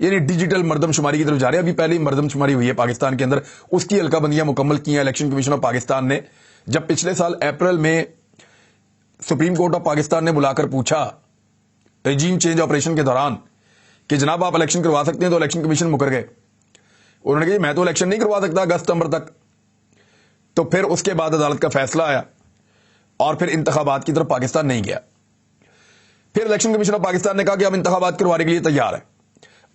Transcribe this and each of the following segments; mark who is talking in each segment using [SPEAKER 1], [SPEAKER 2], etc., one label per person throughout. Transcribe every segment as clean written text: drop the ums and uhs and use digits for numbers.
[SPEAKER 1] یعنی ڈیجیٹل مردم شماری کی طرف جا رہے ہیں. ابھی پہلے ہی مردم شماری ہوئی ہے پاکستان کے اندر, اس کی حلقہ بندیاں مکمل کی ہیں الیکشن کمیشن آف پاکستان نے. جب پچھلے سال اپریل میں سپریم کورٹ آف پاکستان نے بلا کر پوچھا ریجیم چینج آپریشن کے دوران کہ جناب آپ الیکشن کروا سکتے ہیں, تو الیکشن کمیشن مکر گئے. انہوں نے کہا میں تو الیکشن نہیں کروا سکتا اگست ستمبر تک. تو پھر اس کے بعد عدالت کا فیصلہ آیا اور پھر انتخابات کی طرف پاکستان نہیں گیا. پھر الیکشن کمیشن آف پاکستان نے کہا کہ ہم انتخابات کروانے کے لیے تیار ہیں,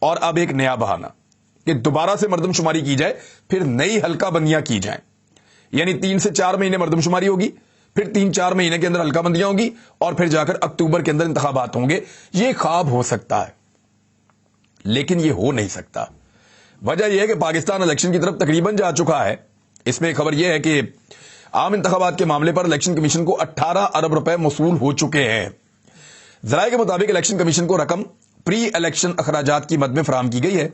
[SPEAKER 1] اور اب ایک نیا بہانہ کہ دوبارہ سے مردم شماری کی جائے, پھر نئی حلقہ بندیاں کی جائیں. یعنی 3 سے 4 مہینے مردم شماری ہوگی, پھر 3-4 مہینے کے اندر حلقہ بندیاں ہوں گی, اور پھر جا کر اکتوبر کے اندر انتخابات ہوں گے. یہ خواب ہو سکتا ہے لیکن یہ ہو نہیں سکتا. وجہ یہ ہے کہ پاکستان الیکشن کی طرف تقریباً جا چکا ہے. اس میں ایک خبر یہ ہے کہ عام انتخابات کے معاملے پر الیکشن کمیشن کو 18 ارب روپے موصول ہو چکے ہیں. ذرائع کے مطابق الیکشن کمیشن کو رقم پری الیکشن اخراجات کی مد میں فراہم کی گئی ہے.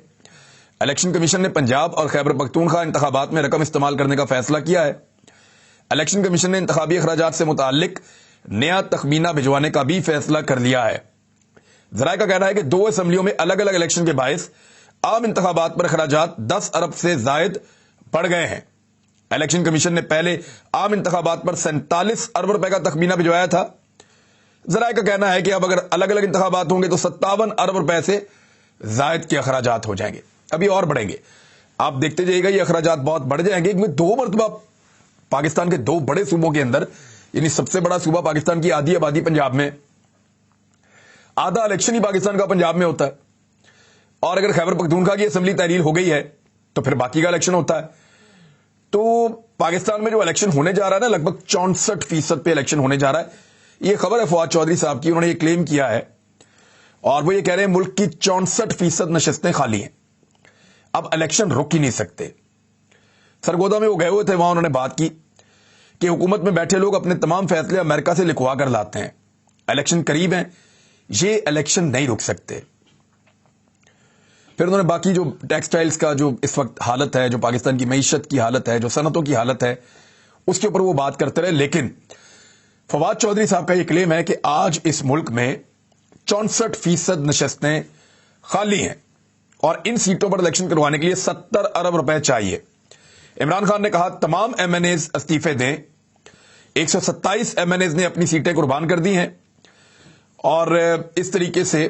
[SPEAKER 1] الیکشن کمیشن نے پنجاب اور خیبر پختونخوا انتخابات میں رقم استعمال کرنے کا فیصلہ کیا ہے. الیکشن کمیشن نے انتخابی اخراجات سے متعلق نیا تخمینہ بھجوانے کا بھی فیصلہ کر لیا ہے. ذرائع کا کہنا ہے کہ 2 اسمبلیوں میں الگ الگ الیکشن کے باعث عام انتخابات پر اخراجات 10 ارب سے زائد بڑھ گئے ہیں. الیکشن کمیشن نے پہلے عام انتخابات پر 47 ارب روپے کا تخمینہ بھجوایا تھا. ذرائع کا کہنا ہے کہ اب اگر الگ الگ انتخابات ہوں گے تو 57 ارب روپے سے زائد کے اخراجات ہو جائیں گے, ابھی اور بڑھیں گے. آپ دیکھتے جائیے گا یہ اخراجات بہت بڑھ جائیں گے, کیونکہ 2 مرتبہ پاکستان کے 2 بڑے صوبوں کے اندر, یعنی سب سے بڑا صوبہ پاکستان کی آدھی آبادی پنجاب میں, آدھا الیکشن ہی پاکستان کا پنجاب میں ہوتا ہے. اور اگر خیبر پختونخوا کی اسمبلی تحلیل ہو گئی ہے تو پھر باقی کا الیکشن ہوتا ہے. تو پاکستان میں جو الیکشن ہونے جا رہا ہے نا, لگ بھگ 64% پہ الیکشن ہونے جا رہا ہے. یہ خبر ہے فواد چودھری صاحب کی, انہوں نے یہ کلیم کیا ہے, اور وہ یہ کہہ رہے ہیں ملک کی 64% نشستیں خالی ہیں, اب الیکشن رک ہی نہیں سکتے. سرگودا میں وہ گئے ہوئے تھے, وہاں انہوں نے بات کی کہ حکومت میں بیٹھے لوگ اپنے تمام فیصلے امریکہ سے لکھوا کر لاتے ہیں, الیکشن قریب ہیں, یہ الیکشن نہیں رک سکتے. پھر انہوں نے باقی جو ٹیکسٹائلز کا جو اس وقت حالت ہے, جو پاکستان کی معیشت کی حالت ہے, جو صنعتوں کی حالت ہے, اس کے اوپر وہ بات کرتے رہے. لیکن فواد چودھری صاحب کا یہ کلیم ہے کہ آج اس ملک میں 64% نشستیں خالی ہیں, اور ان سیٹوں پر الیکشن کروانے کے لیے 70 ارب روپے چاہیے. عمران خان نے کہا تمام ایم این ایز استعفے دیں. 127 ایم این ایز نے اپنی سیٹیں قربان کر دی ہیں, اور اس طریقے سے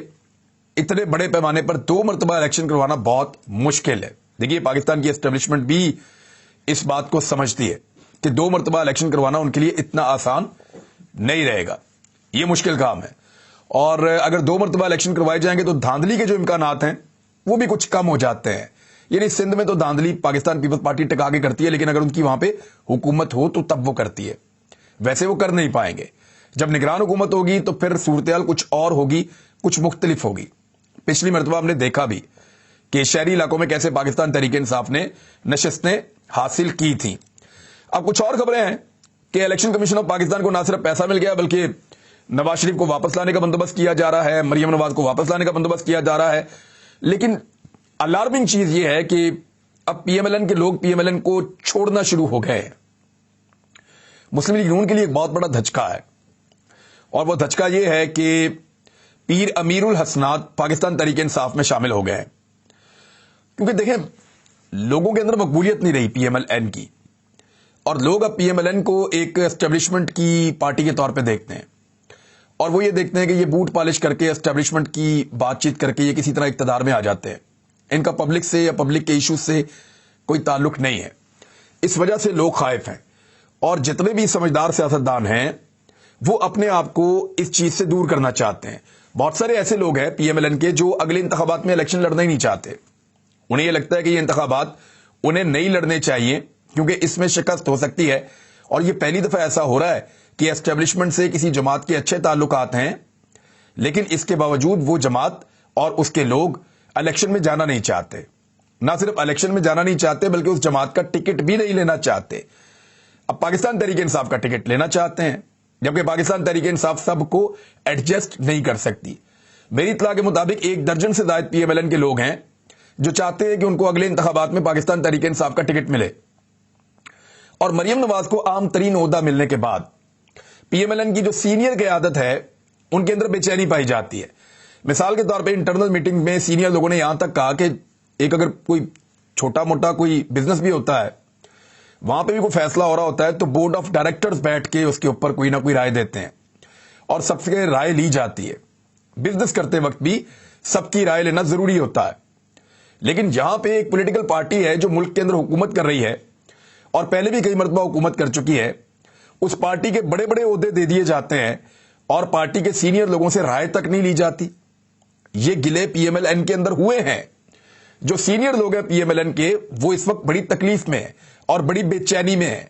[SPEAKER 1] اتنے بڑے پیمانے پر 2 مرتبہ الیکشن کروانا بہت مشکل ہے. دیکھیے پاکستان کی اسٹیبلشمنٹ بھی اس بات کو سمجھتی ہے کہ 2 مرتبہ الیکشن کروانا ان کے لیے اتنا آسان نہیں رہے گا, یہ مشکل کام ہے. اور اگر 2 مرتبہ الیکشن کروائے جائیں گے تو دھاندلی کے جو امکانات ہیں وہ بھی کچھ کم ہو جاتے ہیں. یعنی سندھ میں تو دھاندلی پاکستان پیپلز پارٹی ٹکا کے کرتی ہے, لیکن اگر ان کی وہاں پہ حکومت ہو تو تب وہ کرتی ہے, ویسے وہ کر نہیں پائیں گے. جب نگران حکومت ہوگی تو پھر صورتحال کچھ اور ہوگی, کچھ مختلف ہوگی. پچھلی مرتبہ ہم نے دیکھا بھی کہ شہری علاقوں میں کیسے پاکستان تحریک انصاف نے نشستیں حاصل کی تھیں. اب کچھ اور خبریں ہیں کہ الیکشن کمیشن آف پاکستان کو نہ صرف پیسہ مل گیا بلکہ نواز شریف کو واپس لانے کا بندوبست کیا جا رہا ہے, مریم نواز کو واپس لانے کا بندوبست کیا جا رہا ہے. لیکن الارمنگ چیز یہ ہے کہ اب پی ایم ایل این کے لوگ پی ایم ایل این کو چھوڑنا شروع ہو گئے. مسلم لیگ نون کے لیے ایک بہت بڑا دھچکا ہے, اور وہ دھچکا یہ ہے کہ پیر امیر الحسنات پاکستان تحریک انصاف میں شامل ہو گئے ہیں. کیونکہ دیکھیں لوگوں کے اندر مقبولیت نہیں رہی پی ایم ایل این کی, اور لوگ اب پی ایم ایل این کو ایک اسٹیبلشمنٹ کی پارٹی کے طور پہ دیکھتے ہیں, اور وہ یہ دیکھتے ہیں کہ یہ بوٹ پالش کر کے اسٹیبلشمنٹ کی بات چیت کر کے یہ کسی طرح اقتدار میں آ جاتے ہیں. ان کا پبلک سے یا پبلک کے ایشوز سے کوئی تعلق نہیں ہے. اس وجہ سے لوگ خائف ہیں, اور جتنے بھی سمجھدار سیاستدان ہیں وہ اپنے آپ کو اس چیز سے دور کرنا چاہتے ہیں. بہت سارے ایسے لوگ ہیں پی ایم ایل این کے جو اگلے انتخابات میں الیکشن لڑنا ہی نہیں چاہتے. انہیں یہ لگتا ہے کہ یہ انتخابات انہیں نہیں لڑنے چاہیے کیونکہ اس میں شکست ہو سکتی ہے. اور یہ پہلی دفعہ ایسا ہو رہا ہے کہ اسٹیبلشمنٹ سے کسی جماعت کے اچھے تعلقات ہیں, لیکن اس کے باوجود وہ جماعت اور اس کے لوگ الیکشن میں جانا نہیں چاہتے. نہ صرف الیکشن میں جانا نہیں چاہتے بلکہ اس جماعت کا ٹکٹ بھی نہیں لینا چاہتے. اب پاکستان تحریک انصاف کا ٹکٹ لینا چاہتے ہیں, جبکہ پاکستان تحریک انصاف سب کو ایڈجسٹ نہیں کر سکتی. میری اطلاع کے مطابق 1 درجن سے زائد پی ایم ایل این کے لوگ ہیں جو چاہتے ہیں کہ ان کو اگلے انتخابات میں پاکستان تحریک انصاف کا ٹکٹ ملے. اور مریم نواز کو عام ترین عہدہ ملنے کے بعد پی ایم ایل این کی جو سینئر قیادت ہے ان کے اندر بے چینی پائی جاتی ہے. مثال کے طور پہ انٹرنل میٹنگ میں سینئر لوگوں نے یہاں تک کہا کہ ایک اگر کوئی چھوٹا موٹا کوئی بزنس بھی ہوتا ہے, وہاں پہ بھی کوئی فیصلہ ہو رہا ہوتا ہے, تو بورڈ آف ڈائریکٹرز بیٹھ کے اس کے اوپر کوئی نہ کوئی رائے دیتے ہیں اور سب سے رائے لی جاتی ہے. بزنس کرتے وقت بھی سب کی رائے لینا ضروری ہوتا ہے. لیکن جہاں پہ ایک پولیٹیکل پارٹی ہے جو ملک کے اندر حکومت کر رہی ہے اور پہلے بھی کئی مرتبہ حکومت کر چکی ہے, اس پارٹی کے بڑے بڑے عہدے دے دیے جاتے ہیں اور پارٹی کے سینئر لوگوں سے رائے تک نہیں لی جاتی. یہ گلے پی ایم ایل این کے اندر ہوئے ہیں. جو سینئر لوگ ہیں پی ایم ایل این کے, وہ اس وقت بڑی تکلیف میں ہیں اور بڑی بے چینی میں ہیں.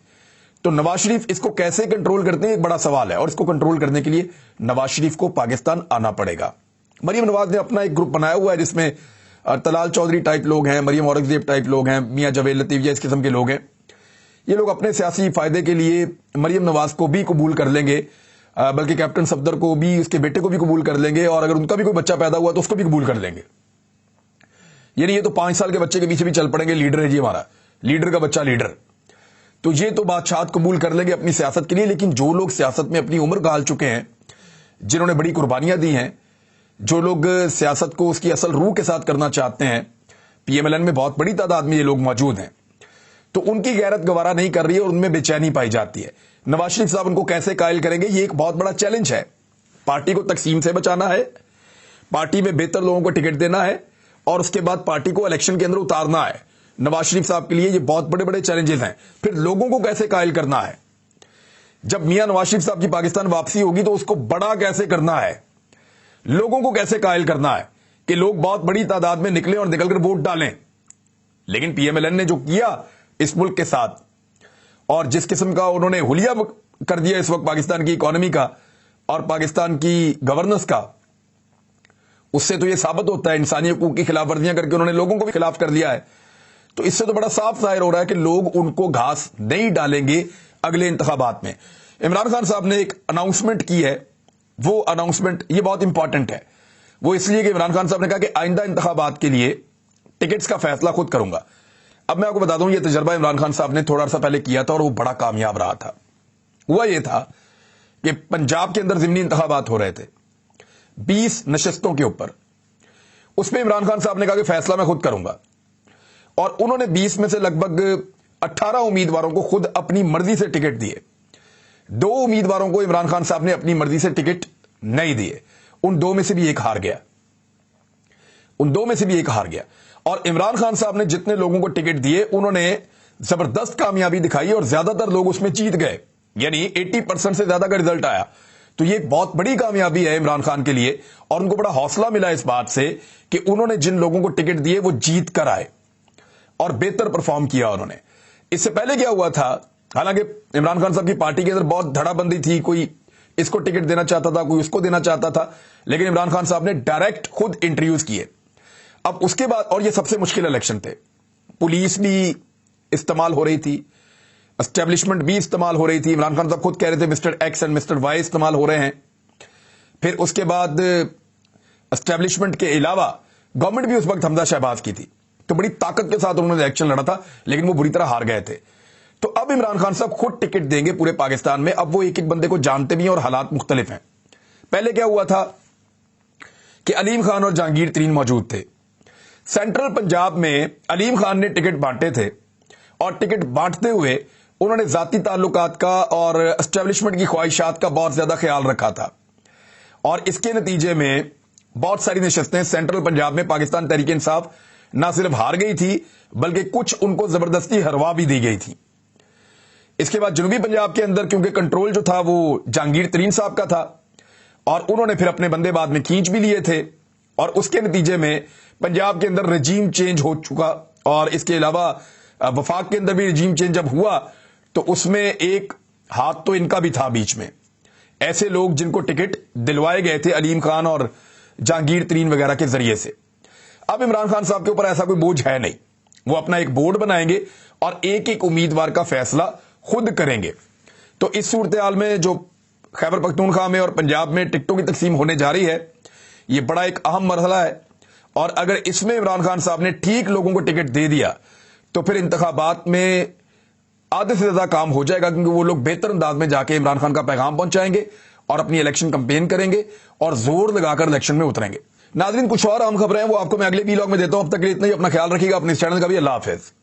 [SPEAKER 1] تو نواز شریف اس کو کیسے کنٹرول کرتے ہیں, ایک بڑا سوال ہے, اور اس کو کنٹرول کرنے کے لیے نواز شریف کو پاکستان آنا پڑے گا. مریم نواز نے اپنا ایک گروپ بنایا ہوا ہے جس میں طلال چودھری ٹائپ لوگ ہیں, مریم اورنگزیب ٹائپ لوگ ہیں, میاں جاوید لطیف اس قسم کے لوگ ہیں. یہ لوگ اپنے سیاسی فائدے کے لیے مریم نواز کو بھی قبول کر لیں گے, بلکہ کیپٹن صفدر کو بھی, اس کے بیٹے کو بھی قبول کر لیں گے, اور اگر ان کا بھی کوئی بچہ پیدا ہوا تو اس کو بھی قبول کر لیں گے. یعنی یہ تو 5 سال کے بچے کے پیچھے بھی چل پڑیں گے, لیڈر ہے جی ہمارا, لیڈر کا بچہ لیڈر. تو یہ تو بادشاہت قبول کر لیں گے اپنی سیاست کے لیے. لیکن جو لوگ سیاست میں اپنی عمر گال چکے ہیں, جنہوں نے بڑی قربانیاں دی ہیں, جو لوگ سیاست کو اس کی اصل روح کے ساتھ کرنا چاہتے ہیں, پی ایم ایل این میں بہت بڑی تعداد میں یہ لوگ موجود ہیں, تو ان کی غیرت گوارا نہیں کر رہی ہے اور ان میں بے چینی پائی جاتی ہے. نواز شریف صاحب ان کو کیسے قائل کریں گے, یہ ایک بہت بڑا چیلنج ہے. پارٹی کو تقسیم سے بچانا ہے, پارٹی میں بہتر لوگوں کو ٹکٹ دینا ہے, اور اس کے بعد پارٹی کو الیکشن کے اندر اتارنا ہے. نواز شریف صاحب کے لیے یہ بہت بڑے بڑے چیلنجز ہیں. پھر لوگوں کو کیسے قائل کرنا ہے, جب میاں نواز شریف صاحب کی پاکستان واپسی ہوگی تو اس کو بڑا کیسے کرنا ہے, لوگوں کو کیسے قائل کرنا ہے کہ لوگ بہت بڑی تعداد میں نکلیں اور نکل کر ووٹ ڈالیں. لیکن پی ایم ایل این نے جو کیا اس ملک کے ساتھ, اور جس قسم کا انہوں نے حلیہ کر دیا اس وقت پاکستان کی اکانومی کا اور پاکستان کی گورننس کا, اس سے تو یہ ثابت ہوتا ہے انسانی حقوق کی خلاف ورزیاں کر کے انہوں نے لوگوں کو بھی خلاف کر دیا ہے. تو اس سے تو بڑا صاف ظاہر ہو رہا ہے کہ لوگ ان کو گھاس نہیں ڈالیں گے اگلے انتخابات میں. عمران خان صاحب نے ایک اناؤنسمنٹ کی ہے, وہ اناؤنسمنٹ یہ بہت امپورٹنٹ ہے. وہ اس لیے کہ عمران خان صاحب نے کہا کہ آئندہ انتخابات کے لیے ٹکٹس کا فیصلہ خود کروں گا. اب میں آپ کو بتا دوں, یہ تجربہ عمران خان صاحب نے تھوڑا عرصہ پہلے کیا تھا اور وہ بڑا کامیاب رہا تھا. ہوا یہ تھا کہ پنجاب کے اندر ضمنی انتخابات ہو رہے تھے 20 نشستوں کے اوپر. اس میں عمران خان صاحب نے کہا کہ فیصلہ میں خود کروں گا, اور انہوں نے 20 میں سے لگ بھگ 18 امیدواروں کو خود اپنی مرضی سے ٹکٹ دیے. 2 امیدواروں کو عمران خان صاحب نے اپنی مرضی سے ٹکٹ نہیں دیے. ان 2 میں سے بھی ایک ہار گیا, ان 2 میں سے بھی ایک ہار گیا. اور عمران خان صاحب نے جتنے لوگوں کو ٹکٹ دیے انہوں نے زبردست کامیابی دکھائی اور زیادہ تر لوگ اس میں جیت گئے, یعنی 80% سے زیادہ کا رزلٹ آیا. تو یہ بہت بڑی کامیابی ہے عمران خان کے لیے, اور ان کو بڑا حوصلہ ملا اس بات سے کہ انہوں نے جن لوگوں کو ٹکٹ دیے وہ جیت کر آئے اور بہتر پرفارم کیا انہوں نے. اس سے پہلے کیا ہوا تھا, حالانکہ عمران خان صاحب کی پارٹی کے اندر بہت دھڑا بندی تھی, کوئی اس کو ٹکٹ دینا چاہتا تھا, کوئی اس کو دینا چاہتا تھا, لیکن عمران خان صاحب نے ڈائریکٹ خود انٹرویوز کیے. اب اس کے بعد, اور یہ سب سے مشکل الیکشن تھے, پولیس بھی استعمال ہو رہی تھی, اسٹیبلشمنٹ بھی استعمال ہو رہی تھی. عمران خان صاحب خود کہہ رہے تھے mister X and mister Y استعمال ہو رہے ہیں. پھر اس کے بعد اسٹیبلشمنٹ کے علاوہ گورنمنٹ بھی اس وقت حمزہ شہباز کی تھی, تو بڑی طاقت کے ساتھ انہوں نے الیکشن لڑا تھا, لیکن وہ بری طرح ہار گئے تھے. تو اب عمران خان صاحب خود ٹکٹ دیں گے پورے پاکستان میں. اب وہ ایک ایک بندے کو جانتے بھی ہیں اور حالات مختلف ہیں. پہلے کیا ہوا تھا کہ علیم خان اور جہانگیر ترین موجود تھے. سینٹرل پنجاب میں علیم خان نے ٹکٹ بانٹے تھے, اور ٹکٹ بانٹتے ہوئے انہوں نے ذاتی تعلقات کا اور اسٹیبلشمنٹ کی خواہشات کا بہت زیادہ خیال رکھا تھا, اور اس کے نتیجے میں بہت ساری نشستیں سینٹرل پنجاب میں پاکستان تحریک انصاف نہ صرف ہار گئی تھی بلکہ کچھ ان کو زبردستی ہروا بھی دی گئی تھی. اس کے بعد جنوبی پنجاب کے اندر کیونکہ کنٹرول جو تھا وہ جہانگیر ترین صاحب کا تھا, اور انہوں نے پھر اپنے بندے بعد میں کھینچ بھی لیے تھے, اور اس کے نتیجے میں پنجاب کے اندر رجیم چینج ہو چکا. اور اس کے علاوہ وفاق کے اندر بھی رجیم چینج جب ہوا تو اس میں ایک ہاتھ تو ان کا بھی تھا بیچ میں. ایسے لوگ جن کو ٹکٹ دلوائے گئے تھے علیم خان اور جہانگیر ترین وغیرہ کے ذریعے سے. اب عمران خان صاحب کے اوپر ایسا کوئی بوجھ ہے نہیں, وہ اپنا ایک بورڈ بنائیں گے اور ایک ایک امیدوار کا فیصلہ خود کریں گے. تو اس صورتحال میں جو خیبر پختونخوا میں اور پنجاب میں ٹکٹوں کی تقسیم ہونے جا رہی ہے, یہ بڑا ایک اہم مرحلہ ہے, اور اگر اس میں عمران خان صاحب نے ٹھیک لوگوں کو ٹکٹ دے دیا تو پھر انتخابات میں آدھے سے زیادہ کام ہو جائے گا, کیونکہ وہ لوگ بہتر انداز میں جا کے عمران خان کا پیغام پہنچائیں گے اور اپنی الیکشن کمپین کریں گے اور زور لگا کر الیکشن میں اتریں گے. ناظرین کچھ اور اہم خبریں ہیں وہ آپ کو میں اگلے ویلاگ میں دیتا ہوں. اب تک کے لیے اتنا ہی. اپنا خیال رکھیے گا. اپنے اس چینل کا بھی اللہ حافظ.